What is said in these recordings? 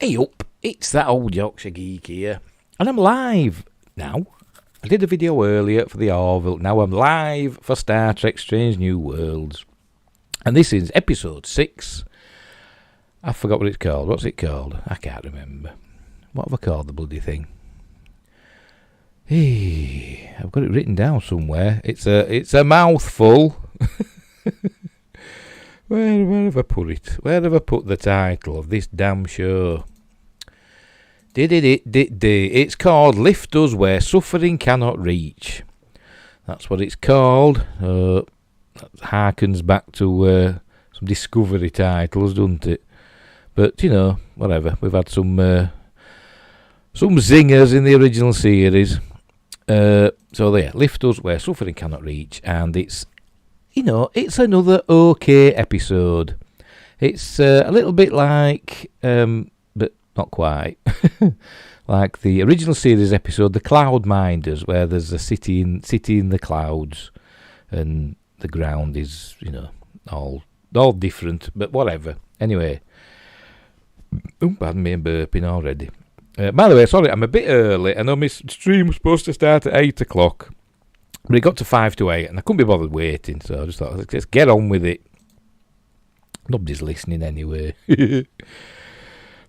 Hey up, it's that old Yorkshire geek here, and I'm live now. I did a video earlier for the Orville, now I'm live for Star Trek Strange New Worlds. And this is episode 6. I forgot what it's called. What's it called? I can't remember. What have I called the bloody thing? Hey, I've got it written down somewhere. It's a mouthful. Where have I put it? Where have I put the title of this damn show? It's called Lift Us Where Suffering Cannot Reach. That's what it's called. That harkens back to some Discovery titles, doesn't it? But, you know, whatever. We've had some zingers in the original series. So there, Lift Us Where Suffering Cannot Reach. And it's, you know, it's another okay episode. It's a little bit like, but not quite, like the original series episode, The Cloud Minders, where there's a city in the clouds, and the ground is, you know, all different, but whatever. Anyway, pardon me, I'm burping already. By the way, sorry, I'm a bit early. I know my stream was supposed to start at 8 o'clock. But it got to 5 to 8, and I couldn't be bothered waiting, so I just thought, let's get on with it. Nobody's listening anyway.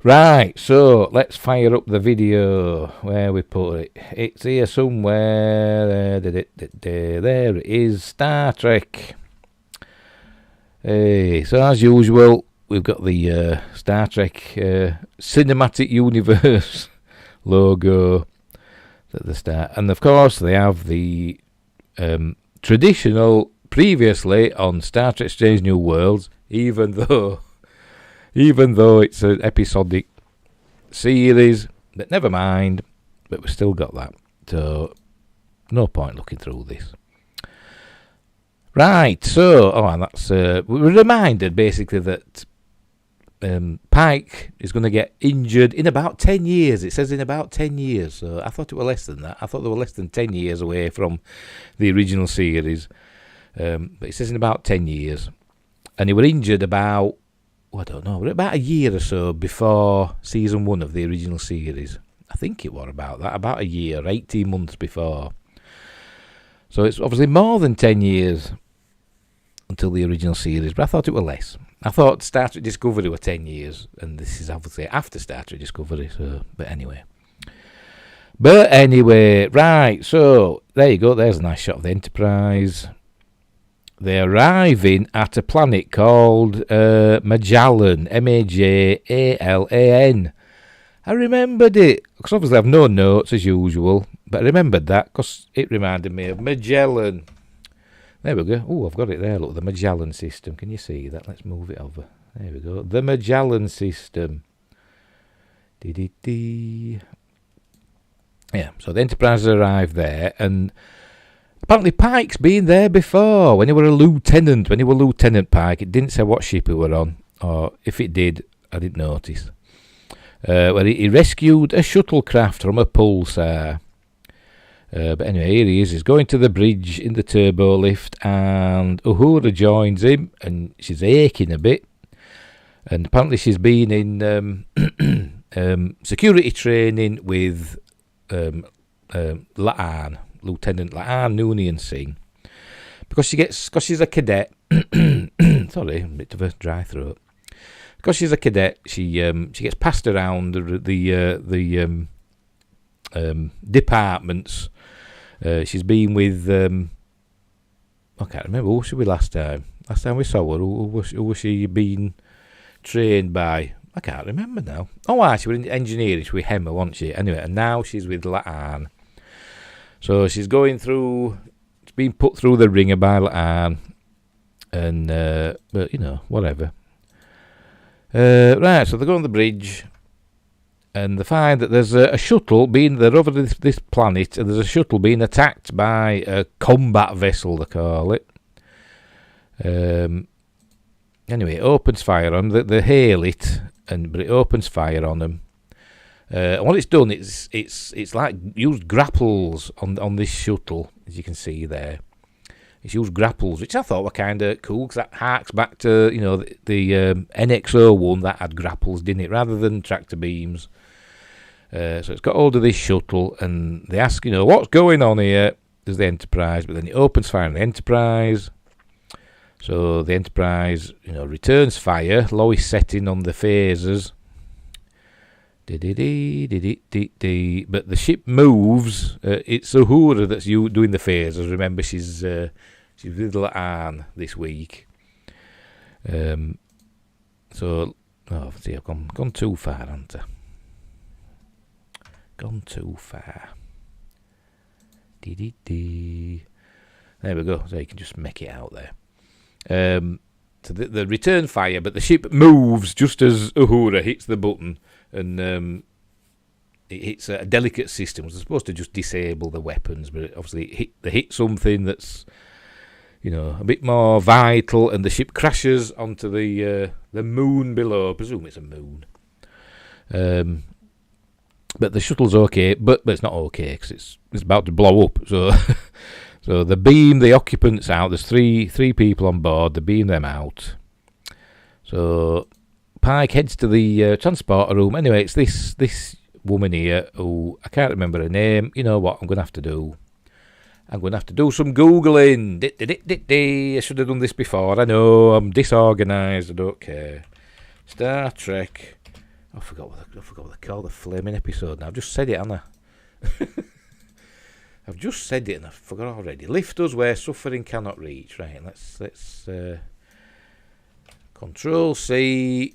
Right, so let's fire up the video. Where we put it? It's here somewhere. There it is, Star Trek. Hey, so as usual, we've got the Star Trek Cinematic Universe logo at the start. And of course, they have the traditional previously on Star Trek Strange New Worlds, even though it's an episodic series, but never mind, but we've still got that, so no point looking through this. Right, so and that's we're reminded basically that Pike is going to get injured in about 10 years. It says in about 10 years. So I thought it were less than that. I thought they were less than 10 years away from the original series. But it says in about 10 years. And he were injured about, I don't know, about a year or so before season 1 of the original series. I think it was about that. About a year, 18 months before. So it's obviously more than 10 years until the original series. But I thought it were less. I thought Star Trek Discovery were 10 years, and this is obviously after Star Trek Discovery, so, but anyway, right, so, there you go, there's a nice shot of the Enterprise. They're arriving at a planet called Magellan, Majallan. I remembered it, because obviously I've no notes as usual, but I remembered that, because it reminded me of Magellan. There we go. Oh, I've got it there. Look, the Magellan system. Can you see that? Let's move it over. There we go. The Magellan system. Yeah, so the Enterprise arrived there, and apparently Pike's been there before when he were a lieutenant. When he were Lieutenant Pike, it didn't say what ship he were on, or if it did, I didn't notice. Where he rescued a shuttlecraft from a pulsar. But anyway, here he is. He's going to the bridge in the turbo lift, and Uhura joins him, and she's aching a bit. And apparently she's been in security training with La'an, Lieutenant La'an Noonien Singh, because she's a cadet. Sorry, a bit of a dry throat. Because she's a cadet, she gets passed around the departments. She's been with, I can't remember, who was she with last time? Last time we saw her, who was she being trained by? I can't remember now. Oh, she was in engineering, she was with Hemmer, wasn't she? Anyway, and now she's with La'an. So she's being put through the ringer by La'an, and, but, you know, whatever. Right, so they go on the bridge, and they find that there's a shuttle they're over this planet, and there's a shuttle being attacked by a combat vessel, they call it. Anyway, it opens fire on them. They hail it, but it opens fire on them. And what it's done, it's like used grapples on this shuttle, as you can see there. It's used grapples, which I thought were kind of cool, because that harks back to, the NX-01 that had grapples, didn't it, rather than tractor beams. So it's got hold of this shuttle, and they ask, what's going on here? There's the Enterprise, but then it opens fire on the Enterprise. So the Enterprise, returns fire. Lois setting on the phasers. But the ship moves. It's Uhura that's doing the phasers. Remember, she's with little Anne this week. I've gone too far, haven't I? Gone too far. There we go. So you can just make it out there. So the return fire, but the ship moves just as Uhura hits the button, and it hits a delicate system. It's supposed to just disable the weapons, but obviously they hit something that's a bit more vital, and the ship crashes onto the moon below. I presume it's a moon. But the shuttle's okay, but it's not okay because it's about to blow up. So so they beam the occupants out. There's three people on board. They beam them out. So Pike heads to the transporter room. Anyway, it's this woman here who I can't remember her name. You know what I'm going to have to do? I'm going to have to do some Googling. I should have done this before. I know, I'm disorganised. I don't care. Star Trek. I forgot what they call the flaming episode now. I've just said it, haven't I? I've just said it and I forgot already. Lift us where suffering cannot reach. Right, let's Control C.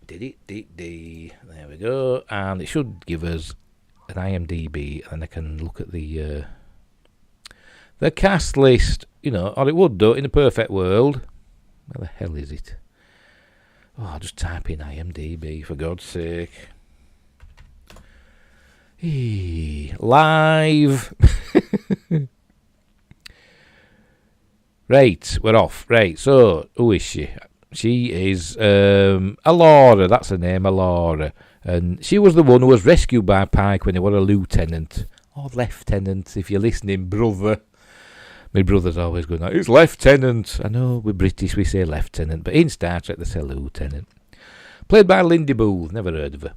There we go. And it should give us an IMDb, and I can look at the cast list, or it would do in a perfect world. Where the hell is it? Oh, I'll just type in IMDb, for God's sake. Live. Right, we're off. Right, so, who is she? She is Alora, that's her name, Alora. And she was the one who was rescued by Pike when he was a lieutenant. Or lieutenant, if you're listening, brother. My brother's always going, it's lieutenant. I know, we're British, we say lieutenant. But in Star Trek, they say lieutenant. Played by Lindy Booth, never heard of her.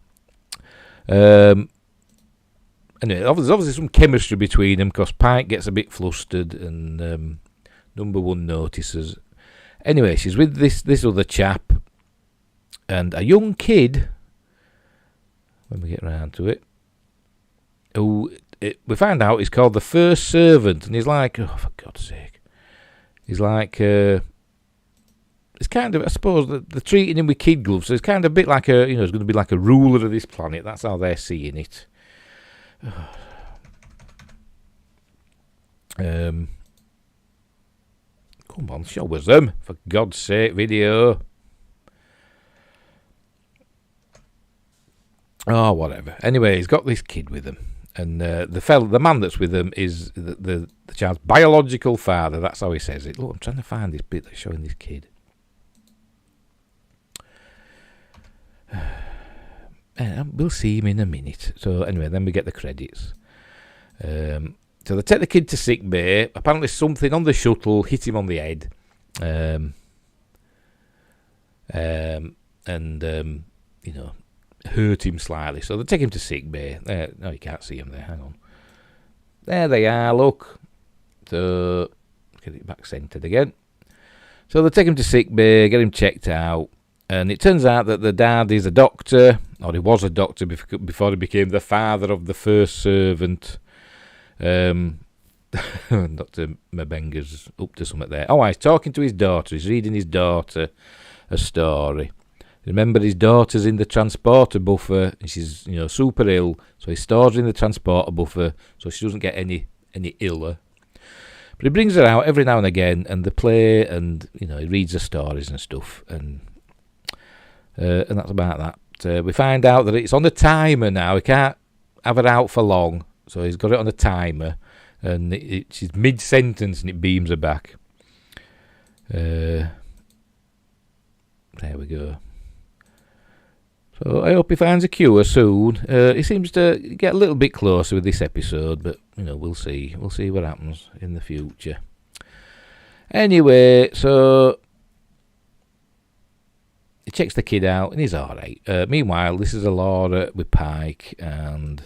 Anyway, there's obviously some chemistry between them, because Pike gets a bit flustered, and number one notices. Anyway, she's with this other chap, and a young kid, when we get round to it, who we find out he's called the first servant, and he's like, oh, for God's sake. He's like, it's kind of, I suppose, they're treating him with kid gloves, so it's kind of a bit like he's going to be like a ruler of this planet. That's how they're seeing it. Come on, show us them, for God's sake, video. Oh, whatever. Anyway, he's got this kid with him. And the man that's with him is the child's biological father. That's how he says it. Look, I'm trying to find this bit that's showing this kid. We'll see him in a minute. So anyway, then we get the credits. So they take the kid to sick bay. Apparently something on the shuttle hit him on the head. Hurt him slightly. So they take him to sick bay. No, you can't see him there. Hang on. There they are, look. So, get it back centred again. So they take him to sick bay, get him checked out. And it turns out that the dad is a doctor, or he was a doctor before he became the father of the first servant. Dr. Mabenga's up to something there. Oh, he's talking to his daughter. He's reading his daughter a story. Remember, his daughter's in the transporter buffer, and she's, super ill, so he stores her in the transporter buffer so she doesn't get any iller. But he brings her out every now and again, and they play, and, he reads her stories and stuff, and that's about that. We find out that it's on a timer now. He can't have her out for long, so he's got it on a timer, and she's mid-sentence, and it beams her back. There we go. So I hope he finds a cure soon. He seems to get a little bit closer with this episode, but we'll see. We'll see what happens in the future. Anyway, so he checks the kid out and he's alright. Meanwhile, this is Laura with Pike, and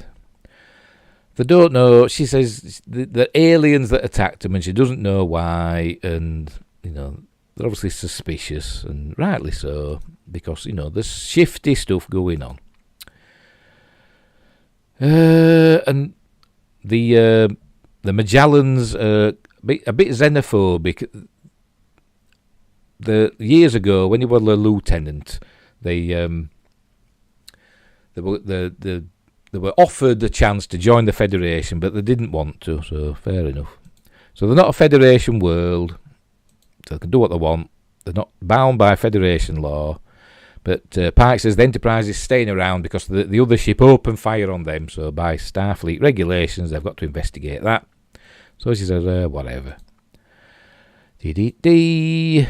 they don't know. She says the aliens that attacked him, and she doesn't know why, and they're obviously suspicious, and rightly so, because there's shifty stuff going on. And the Magellans are a bit xenophobic. Years ago, when he was a lieutenant, they were offered the chance to join the Federation, but they didn't want to. So fair enough. So they're not a Federation world. So they can do what they want. They're not bound by Federation law. But Pike says the Enterprise is staying around because the other ship opened fire on them. So by Starfleet regulations, they've got to investigate that. So she says, whatever. Dee.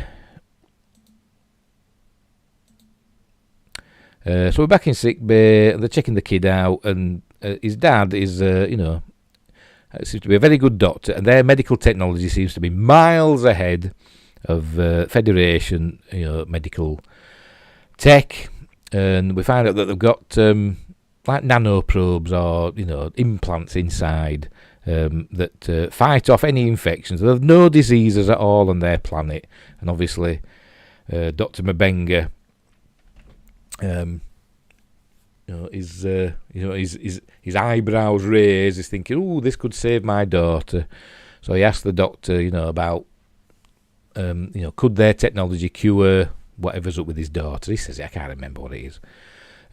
So we're back in sick bay. They're checking the kid out, and his dad is, seems to be a very good doctor, and their medical technology seems to be miles ahead of Federation, medical tech. And we find out that they've got like nanoprobes or implants inside that fight off any infections. They have no diseases at all on their planet, and obviously Dr. Mabenga. His eyebrows raised. He's thinking, "Oh, this could save my daughter." So he asked the doctor, about, could their technology cure whatever's up with his daughter? He says, "I can't remember what it is,"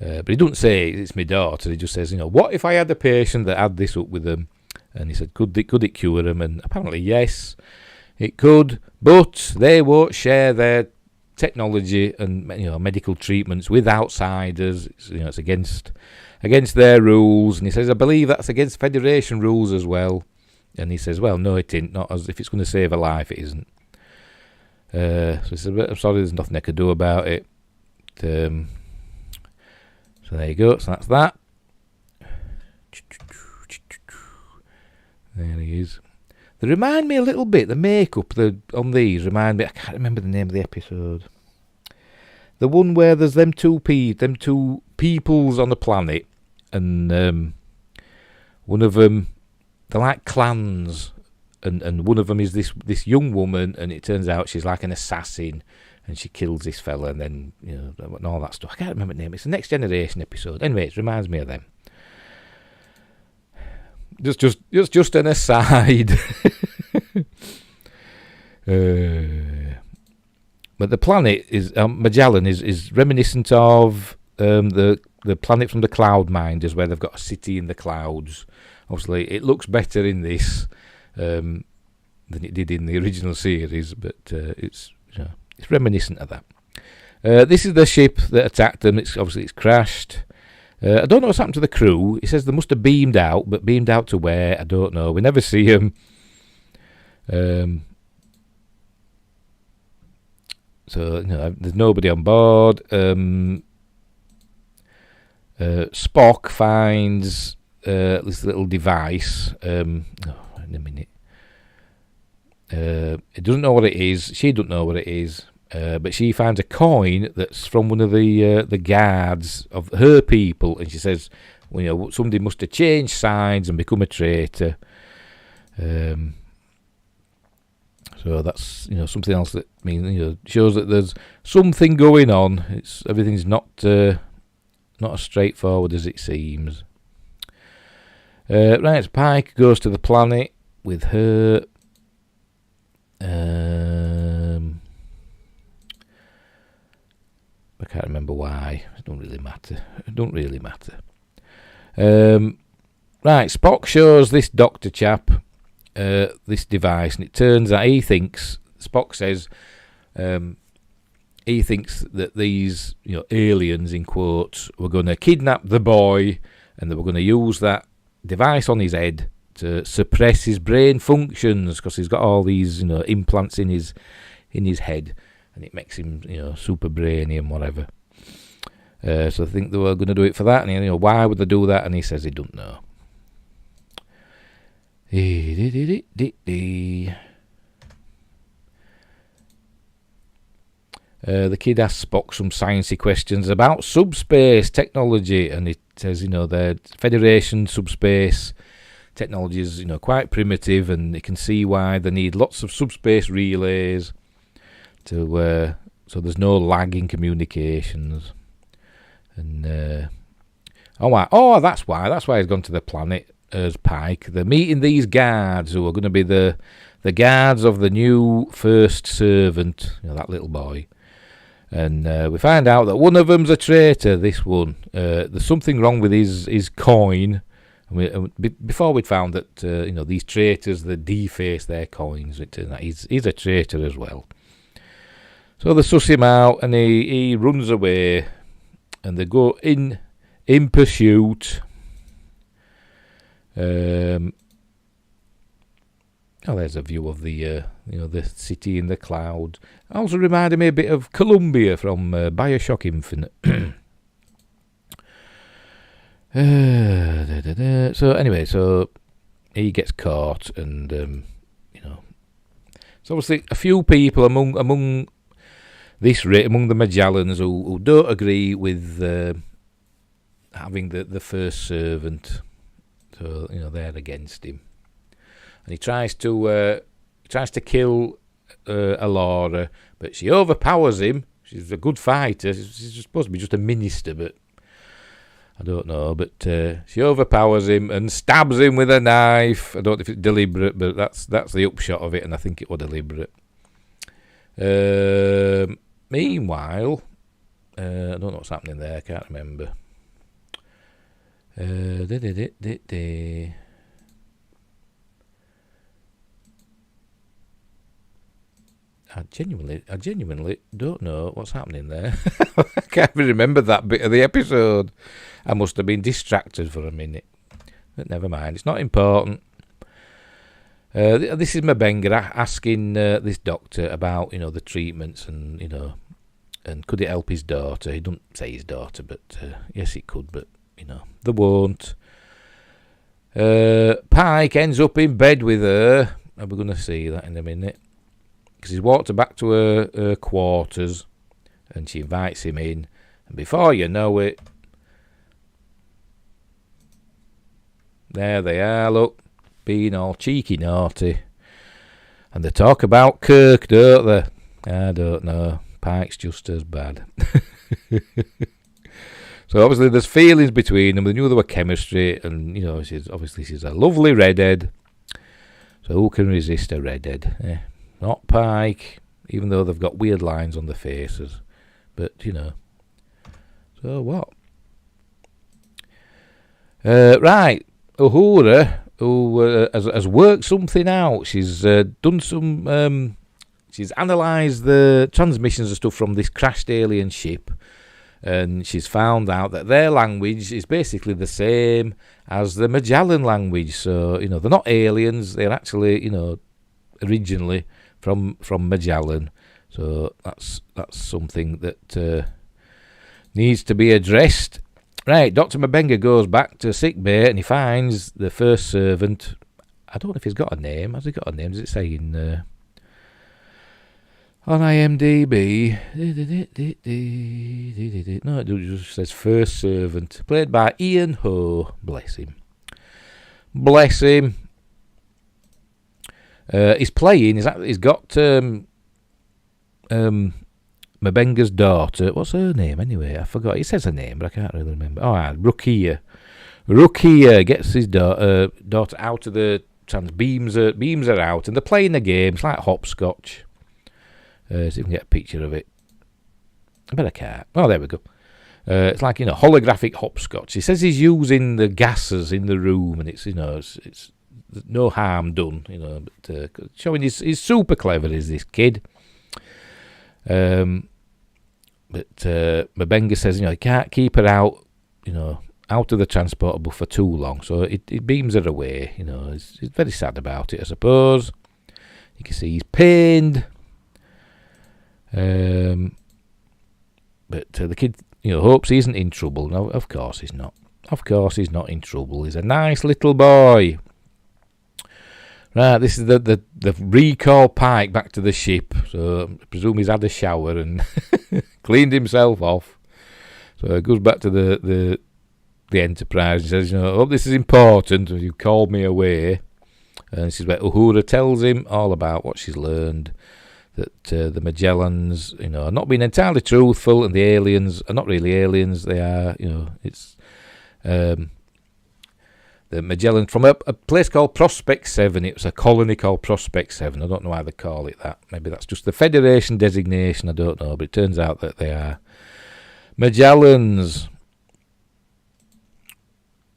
but he doesn't say it's my daughter. He just says, "What if I had a patient that had this up with them?" And he said, "Could it cure them?" And apparently, yes, it could, but they won't share their technology and medical treatments with outsiders. It's against their rules. And he says, "I believe that's against Federation rules as well." And he says, "Well, no, it isn't. Not as if it's going to save a life, it isn't." So he says, "I'm sorry, there's nothing I could do about it." So there you go. So that's that. There he is. They remind me a little bit. The makeup on these remind me. I can't remember the name of the episode. The one where there's them two peoples on the planet, and one of them, they're like clans, and one of them is this young woman, and it turns out she's like an assassin, and she kills this fella, and then and all that stuff. I can't remember the name. It's the Next Generation episode. Anyway, it reminds me of them. Just an aside. But the planet is Magellan is reminiscent of the planet from the Cloud Minders, where they've got a city in the clouds. Obviously, it looks better in this than it did in the original series, but it's reminiscent of that. This is the ship that attacked them. It's crashed. I don't know what's happened to the crew. He says they must have beamed out, but beamed out to where? I don't know. We never see them. So there's nobody on board. Spock finds this little device. In a minute. He doesn't know what it is. She doesn't know what it is. But she finds a coin that's from one of the guards of her people, and she says, somebody must have changed sides and become a traitor. So that's something else that shows that there's something going on. Everything's not as straightforward as it seems. Right, Pike goes to the planet with her. I can't remember why. It don't really matter. Right, Spock shows this doctor chap this device, and it turns out Spock says he thinks that these aliens, in quotes, were going to kidnap the boy, and they were going to use that device on his head to suppress his brain functions, because he's got all these implants in his head, and it makes him super brainy and whatever. So I think they were going to do it for that. And why would they do that? And he says he don't know. The kid asks Spock some sciencey questions about subspace technology, and it says, the Federation subspace technology is, quite primitive, and you can see why they need lots of subspace relays to so there's no lag in communications. And that's why he's gone to the planet as Pike. They're meeting these guards who are going to be the guards of the new first servant, that little boy. And we find out that one of them's a traitor. This one, there's something wrong with his coin. Before we'd found that these traitors, they deface their coins. He's a traitor as well. So they suss him out, and he runs away, and they go in pursuit. There's a view of the the city in the clouds. Also reminded me a bit of Columbia from Bioshock Infinite. So anyway, so he gets caught, and so obviously a few people among the Magellans who don't agree with having the first servant. So they're against him, and he tries to kill Alora, but she overpowers him. She's a good fighter. She's supposed to be just a minister, but I don't know. But she overpowers him and stabs him with a knife. I don't know if it's deliberate, but that's the upshot of it, and I think it was deliberate. Meanwhile, I don't know what's happening there. I can't remember. I genuinely don't know what's happening there. I can't even remember that bit of the episode. I must have been distracted for a minute. But never mind, it's not important. This is Mabenga asking this doctor about, the treatments and, and could it help his daughter? He doesn't say his daughter, but yes, it could, but, they won't. Pike ends up in bed with her. We're going to see that in a minute. Because he's walked her back to her quarters, and she invites him in. And before you know it, there they are, look, being all cheeky naughty. And they talk about Kirk, don't they? I don't know. Pike's just as bad. So obviously there's feelings between them. They knew there were chemistry, and she's a lovely redhead. So who can resist a redhead? Not Pike, even though they've got weird lines on their faces. But so what? Right, Uhura, who has worked something out. She's done some. She's analysed the transmissions and stuff from this crashed alien ship. And she's found out that their language is basically the same as the Magellan language. So, they're not aliens. They're actually, originally from Magellan. So that's something that needs to be addressed. Right, Dr. Mabenga goes back to sickbay and he finds the first servant. I don't know if he's got a name. Has he got a name? Does it say on IMDb? No, it just says first servant, played by Ian Ho. Bless him. He's playing. He's got Mabenga's daughter. What's her name anyway? I forgot. It says her name, but I can't really remember. Oh, Rukia. Rukia gets his daughter out of the trans, beams her out, and they're playing the game. It's like hopscotch. So you can get a picture of it. I bet I can't. Oh, there we go. It's like, holographic hopscotch. He says he's using the gases in the room, and it's no harm done, but showing he's super clever, is this kid. But Mabenga says, he can't keep her out, out of the transportable for too long, so it beams her away. He's very sad about it, I suppose. You can see he's pained. But the kid hopes he isn't in trouble. No, of course he's not. Of course he's not in trouble. He's a nice little boy. Right, this is the recall Pike back to the ship. So I presume he's had a shower and cleaned himself off. So he goes back to the Enterprise and says, oh, this is important. You called me away. And this is where Uhura tells him all about what she's learned. That the Magellans, are not being entirely truthful, and the aliens are not really aliens. They are, it's the Magellan from a place called Prospect 7. It was a colony called Prospect 7. I don't know why they call it that. Maybe that's just the Federation designation. I don't know, but it turns out that they are Magellans.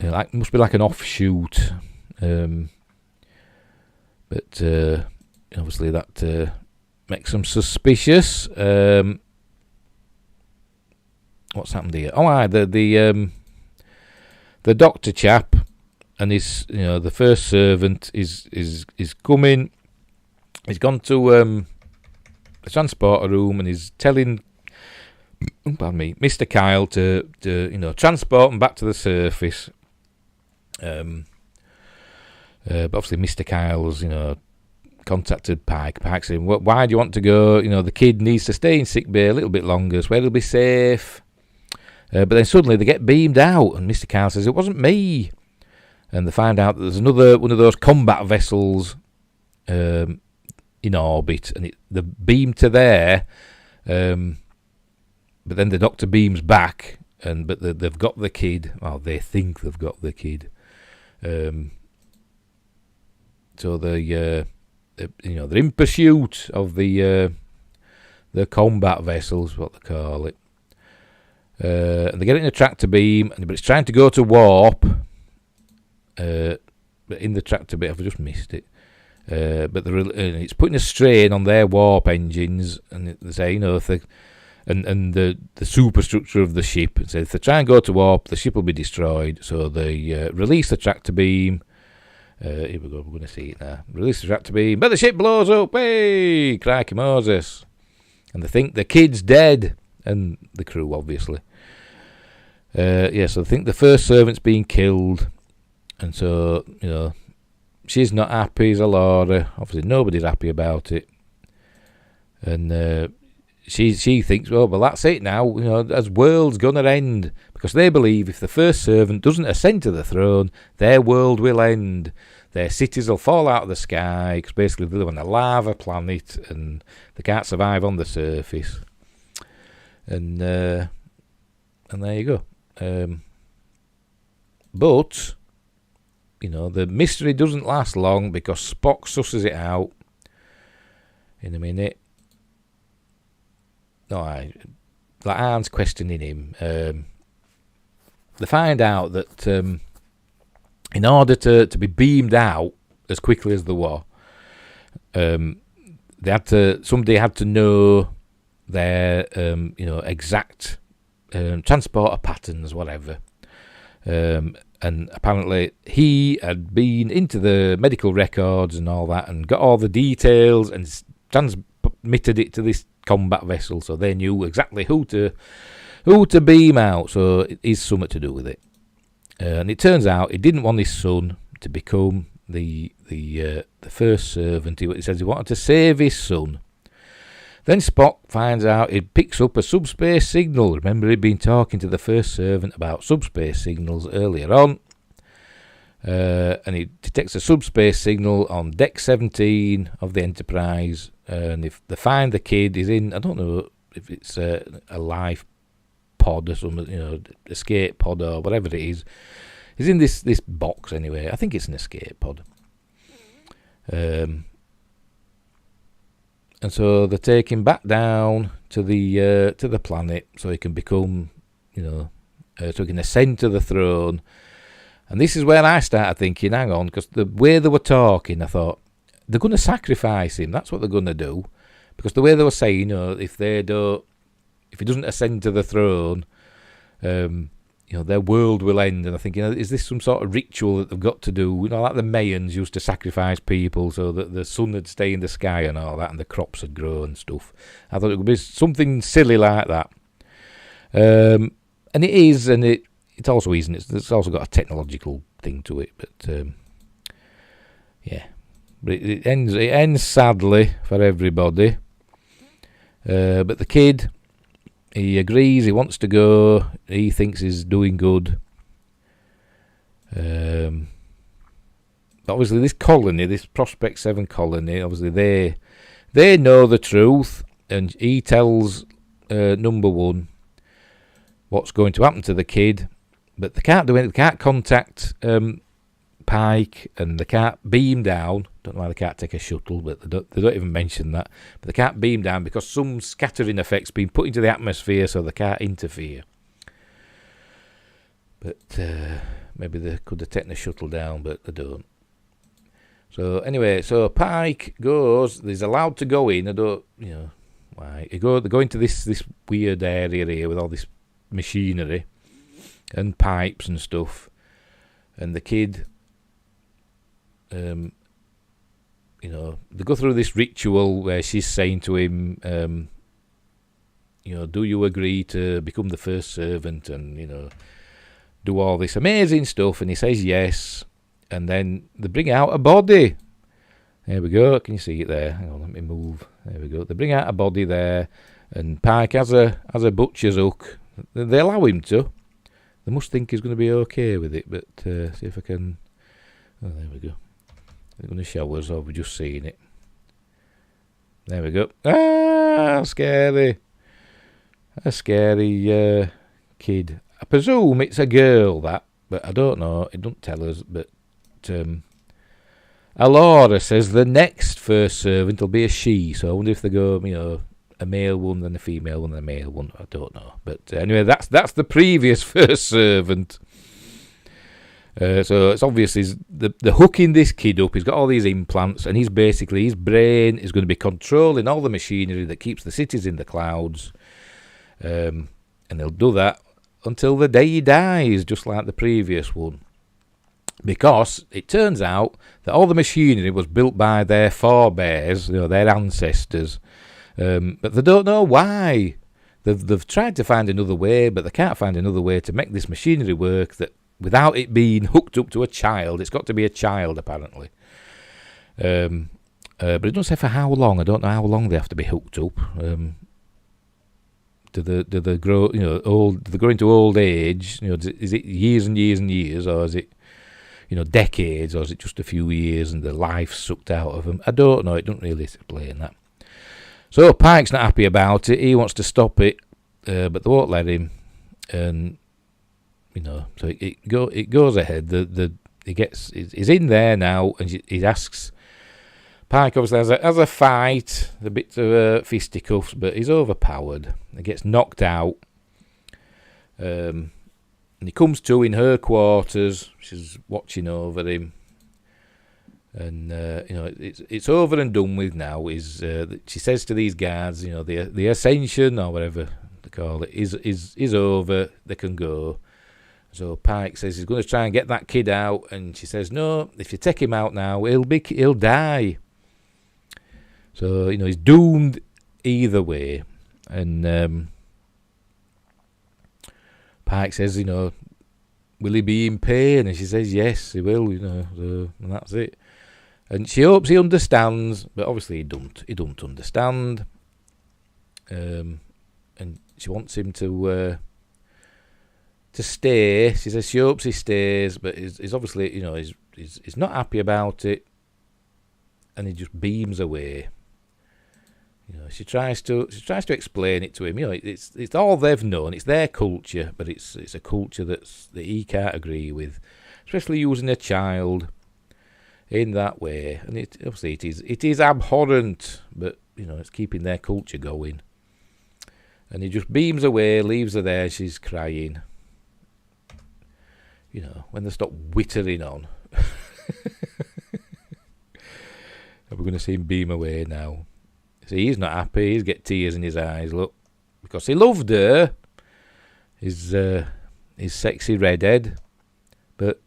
Must be like an offshoot, but obviously that makes them suspicious. What's happened here? Oh, the doctor chap and his, the first servant is coming. He's gone to the transporter room and he's telling, Mr. Kyle to transport him back to the surface. But obviously Mr. Kyle's, contacted Pike. Pike saying, why do you want to go? The kid needs to stay in sick bay a little bit longer, so where he'll be safe. But then suddenly they get beamed out, and Mr. Kyle says, it wasn't me. And they find out that there's another one of those combat vessels in orbit, and they're beamed to there. But then the doctor beams back, but they've got the kid. Well, they think they've got the kid. So they're in pursuit of the combat vessels, what they call it. And they get it in a tractor beam, but it's trying to go to warp. But in the tractor beam, I've just missed it. But it's putting a strain on their warp engines, and they say, if they, and the superstructure of the ship. And so if they try and go to warp, the ship will be destroyed. So they release the tractor beam. Here we go, we're going to see it now. Release the tractor beam, but the ship blows up. Hey, crikey Moses. And they think the kid's dead, and the crew, obviously. So they think the first servant's been killed, and so, she's not happy, Zalora. Obviously nobody's happy about it. And she thinks, well, that's it now, as world's gonna end, because they believe if the first servant doesn't ascend to the throne, their world will end. Their cities will fall out of the sky, because basically they live on a lava planet, and they can't survive on the surface. And there you go. But, the mystery doesn't last long, because Spock susses it out in a minute. Arn's questioning him. They find out that in order to be beamed out as quickly as they were, somebody had to know their exact transporter patterns, whatever. And apparently he had been into the medical records and all that, and got all the details and transmitted it to this combat vessel, so they knew exactly who to beam out. So it is something to do with it. And it turns out he didn't want his son to become the first servant. He says he wanted to save his son. Then Spock finds out he picks up a subspace signal. Remember, he'd been talking to the first servant about subspace signals earlier on. And he detects a subspace signal on deck 17 of the Enterprise. And if they find the kid, he's in, I don't know if it's a life pod or something, escape pod or whatever it is. He's in this box anyway. I think it's an escape pod. And so they take him back down to the planet so he can become, so he can ascend to the throne. And this is where I started thinking, hang on, because the way they were talking, I thought, they're going to sacrifice him. That's what they're going to do. Because the way they were saying, if he doesn't ascend to the throne, their world will end. And I think, is this some sort of ritual that they've got to do? Like the Mayans used to sacrifice people so that the sun would stay in the sky and all that, and the crops would grow and stuff. I thought it would be something silly like that. And it is, and it also isn't. It's also got a technological thing to it, but yeah. But it ends sadly for everybody. But the kid, he agrees, he wants to go, he thinks he's doing good. Obviously this colony, this Prospect 7 colony, obviously they know the truth, and he tells number one what's going to happen to the kid, but they can't do anything. They can't contact Pike, and they can't beam down. Don't know why they can't take a shuttle, but they don't even mention that. But they can't beam down because some scattering effect's been put into the atmosphere, so they can't interfere. But maybe they could have taken the shuttle down, but they don't. So anyway, so Pike goes. He's allowed to go in. I don't, why. They go into this weird area here with all this machinery and pipes and stuff, and the kid. They go through this ritual where she's saying to him, do you agree to become the first servant and, do all this amazing stuff? And he says yes. And then they bring out a body. There we go. Can you see it there? Hang on, let me move. There we go. They bring out a body there. And Pike has a butcher's hook. They allow him to. They must think he's going to be okay with it. But see if I can... Oh, there we go. They're going to show us, or we're just seeing it. There we go. Ah, scary. A scary kid. I presume it's a girl, that, but I don't know. It don't tell us, but Alora says the next first servant will be a she, so I wonder if they go, a male one, then a female one, then a male one. I don't know. But anyway, that's the previous first servant. So it's obvious the hooking this kid up. He's got all these implants, and his brain is going to be controlling all the machinery that keeps the cities in the clouds. And they'll do that until the day he dies, just like the previous one. Because it turns out that all the machinery was built by their forebears, their ancestors. But they don't know why. They've tried to find another way, but they can't find another way to make this machinery work that without it being hooked up to a child. It's got to be a child, apparently. But it doesn't say for how long. I don't know how long they have to be hooked up. Do they grow, old? Do they grow into old age? Is it years and years and years, or is it, decades, or is it just a few years and the life sucked out of them? I don't know. It doesn't really explain that. So Pike's not happy about it. He wants to stop it, but they won't let him. And so it goes ahead. He's in there now, and he asks. Pike obviously has a fight, a bit of fisticuffs, but he's overpowered. He gets knocked out, and he comes to in her quarters. She's watching over him, and it's over and done with now. She says to these guards, the ascension or whatever they call it is over. They can go. So Pike says he's going to try and get that kid out, and she says, no, if you take him out now, he'll die. So, he's doomed either way. And Pike says, will he be in pain? And she says, yes, he will, and that's it. And she hopes he understands, but obviously he don't understand. And she wants him to stay. She says she hopes he stays, but he's obviously, he's not happy about it, and he just beams away. She tries to explain it to him. It's all they've known. It's their culture, but it's a culture that he can't agree with, especially using a child in that way. And obviously it is abhorrent, but it's keeping their culture going. And he just beams away, leaves her there. She's crying. When they stop whittering on. We're going to see him beam away now. See, he's not happy. He's got tears in his eyes, look. Because he loved her. His sexy redhead. But,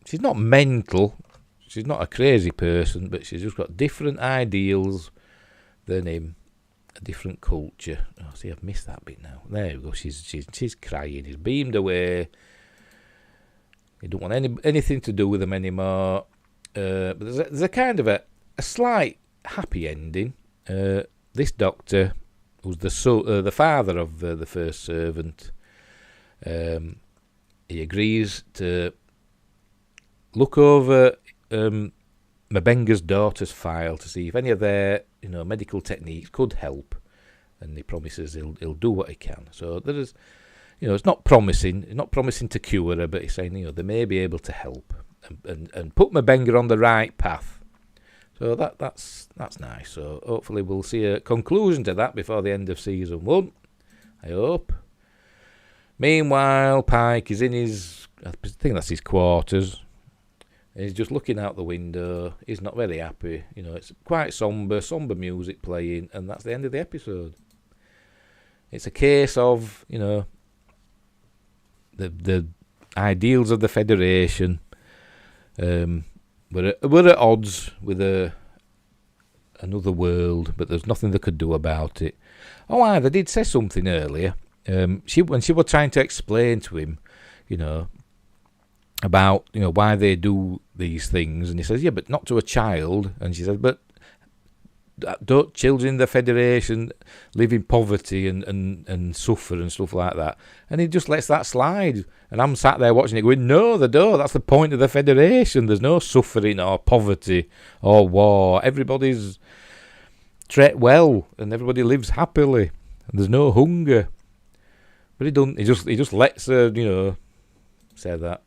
she's not mental. She's not a crazy person, but she's just got different ideals than him. a different culture. Oh, see, I've missed that bit now. There we go. She's crying. He's beamed away. He don't want anything to do with them anymore. But there's a kind of a slight happy ending. This doctor, who's the father of the first servant, he agrees to look over Mabenga's daughter's file to see if any of their medical techniques could help, and he promises he'll do what he can. So there is, it's not promising. It's not promising to cure her, but he's saying they may be able to help and put Mabenga on the right path. So that's nice. So hopefully we'll see a conclusion to that before the end of season 1. I hope. Meanwhile, Pike is in I think that's his quarters. He's just looking out the window. He's not very happy. It's quite somber music playing, and that's the end of the episode. It's a case of, the ideals of the Federation. We're at odds with another world, but there's nothing they could do about it. Oh, they did say something earlier. When she was trying to explain to him, about why they do these things, and he says, yeah, but not to a child. And she says, but don't children in the Federation live in poverty and suffer and stuff like that? And he just lets that slide, and I'm sat there watching it going, no, they don't. That's the point of the Federation. There's no suffering or poverty or war. Everybody's treated well and everybody lives happily, and there's no hunger. But he don't. He just lets her say that.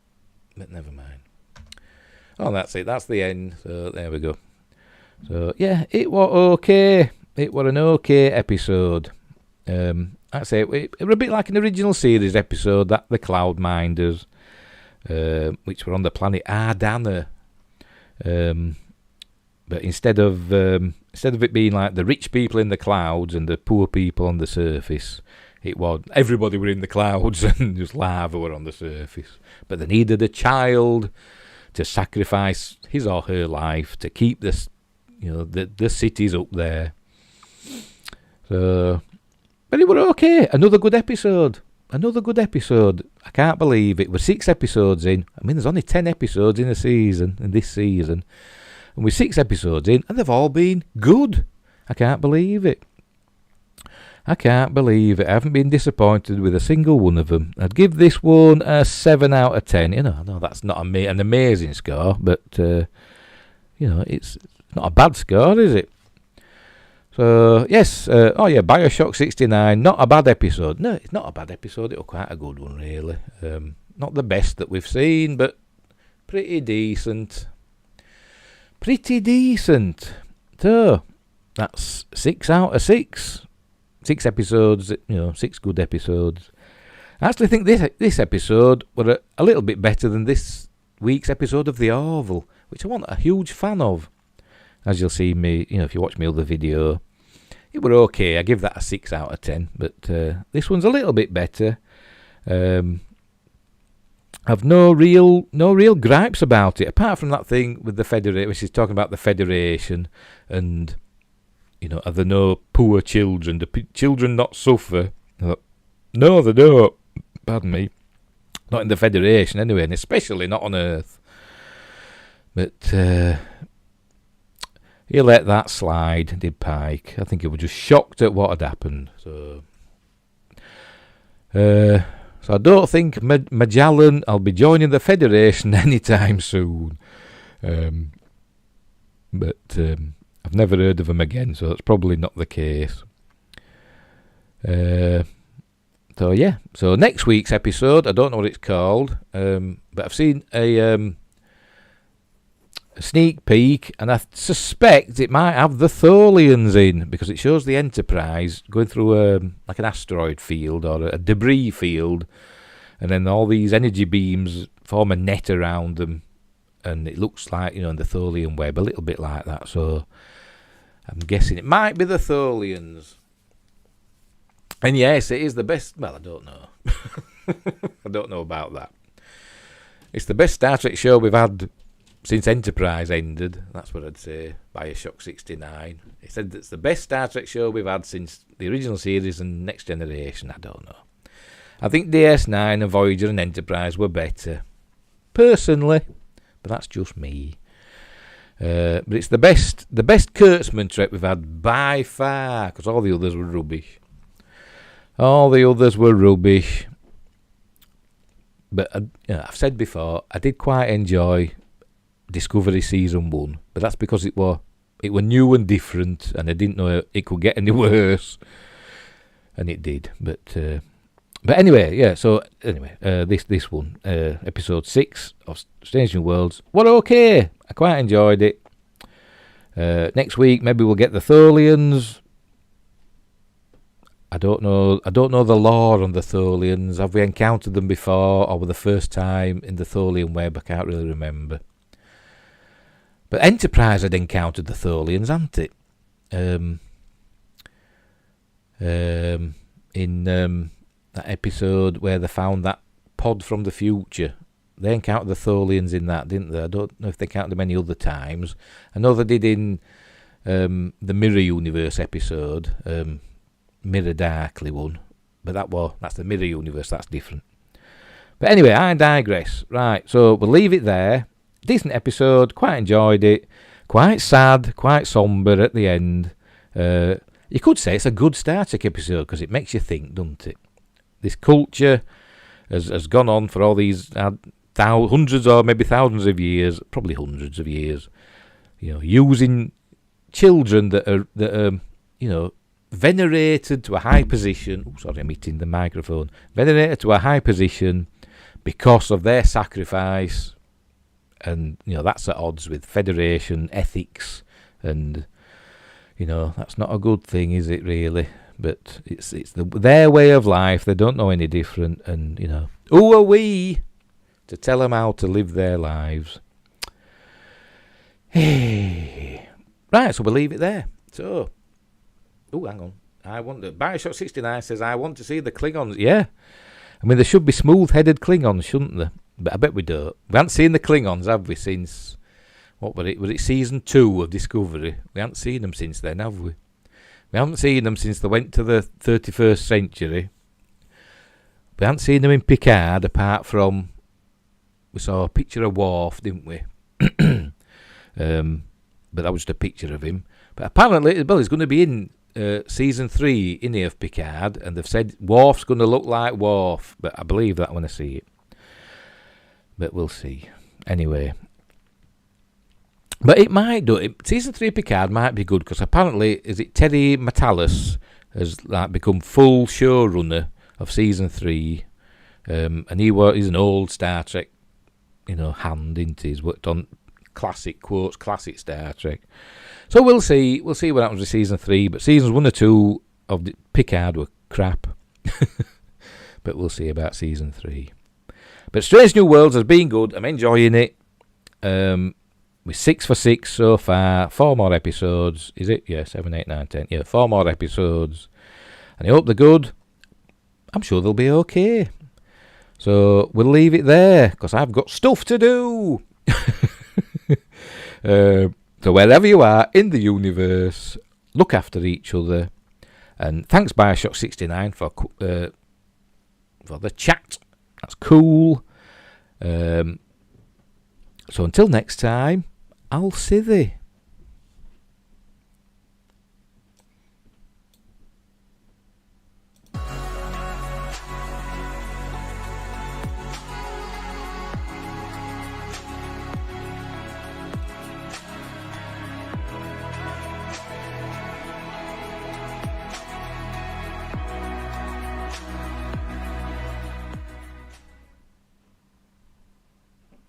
But never mind. Oh, that's it. That's the end. So there we go. So yeah, it was okay. It was an okay episode. I'd say it was a bit like an original series episode, that the Cloudminders, which were on the planet Ardana. But instead of it being like the rich people in the clouds and the poor people on the surface, it was everybody were in the clouds and just lava were on the surface. But they needed a child to sacrifice his or her life to keep this, the cities up there. So, but it was okay. Another good episode. I can't believe it. We're 6 episodes in. I mean, there's only 10 episodes in this season, and we're 6 episodes in, and they've all been good. I can't believe it. I haven't been disappointed with a single one of them. I'd give this one a 7 out of 10. I know that's not an amazing score, but it's not a bad score, is it? So yes, BioShock 69, not a bad episode. No, it's not a bad episode. It was quite a good one, really. Not the best that we've seen, but pretty decent. So that's 6 out of 6. 6 episodes, 6 good episodes. I actually think this episode was a little bit better than this week's episode of The Orville, which I wasn't a huge fan of. As you'll see me, if you watch my other video, it was okay. I give that a 6 out of 10, but this one's a little bit better. I've no real gripes about it, apart from that thing with the Federation, which is talking about the Federation and are there no poor children? Do children not suffer? No, they don't. Pardon me. Not in the Federation, anyway, and especially not on Earth. But he let that slide, did Pike. I think he was just shocked at what had happened. So I don't think Magellan will be joining the Federation anytime soon. But I've never heard of him again, so that's probably not the case. So next week's episode, I don't know what it's called, but I've seen a sneak peek, and I suspect it might have the Tholians in, because it shows the Enterprise going through like an asteroid field or a debris field, and then all these energy beams form a net around them, and it looks like, in the Tholian web, a little bit like that. So I'm guessing it might be the Tholians. And yes, it is the best. Well, I don't know. I don't know about that. It's the best Star Trek show we've had since Enterprise ended. That's what I'd say. Bioshock 69. He said it's the best Star Trek show we've had since the original series and Next Generation. I don't know. I think DS9 and Voyager and Enterprise were better, personally, but that's just me. But it's the best Kurtzman Trek we've had by far, because all the others were rubbish. But I've said before, I did quite enjoy Discovery Season 1, but that's because it were new and different, and I didn't know it could get any worse, and it did. But anyway, yeah. So anyway, this one, episode 6 of Strange New Worlds, were okay. I quite enjoyed it. Next week maybe we'll get the Tholians. I don't know the lore on the Tholians. Have we encountered them before, or were the first time in the Tholian web? I can't really remember. But Enterprise had encountered the Tholians, hadn't it? In that episode where they found that pod from the future. They encountered the Tholians in that, didn't they? I don't know if they encountered them any other times. I know they did in the Mirror Universe episode, Mirror Darkly one, but that's the Mirror Universe, that's different. But anyway, I digress. Right, so we'll leave it there. Decent episode, quite enjoyed it. Quite sad, quite sombre at the end. You could say it's a good Star Trek episode because it makes you think, doesn't it? This culture has gone on for all these hundreds or maybe thousands of years, probably hundreds of years. Using children that are venerated to a high position. Oh, sorry, I'm hitting the microphone. Venerated to a high position because of their sacrifice, and that's at odds with Federation ethics, and that's not a good thing, is it really? But it's their way of life. They don't know any different, and who are we to tell them how to live their lives? Hey, right. So we'll leave it there. So, hang on. Bioshock 69 says I want to see the Klingons. Yeah, I mean there should be smooth-headed Klingons, shouldn't there? But I bet we don't. We haven't seen the Klingons, have we? Since what was it? Was it season 2 of Discovery? We haven't seen them since then, have we? We haven't seen them since they went to the 31st century. We haven't seen them in Picard, apart from we saw a picture of Worf, didn't we? But that was just a picture of him. But apparently, he's going to be in season 3 in here of Picard, and they've said Worf's going to look like Worf. But I believe that when I see it. But we'll see. Anyway. But it might do it. Season 3 of Picard might be good because apparently, is it Terry Matalas has become full showrunner of season 3, and he's an old Star Trek, hand, isn't he? He's worked on classic Star Trek. So we'll see. We'll see what happens with season 3. But seasons 1 or 2 of Picard were crap. But we'll see about season 3. But Strange New Worlds has been good. I'm enjoying it. We're 6 for 6 so far. 4 more episodes. Is it? Yeah, 7, 8, 9, 10. Yeah, 4 more episodes. And I hope they're good. I'm sure they'll be okay. So we'll leave it there because I've got stuff to do. So wherever you are in the universe, look after each other. And thanks Bioshock 69 for the chat. That's cool. So until next time, I'll see thee.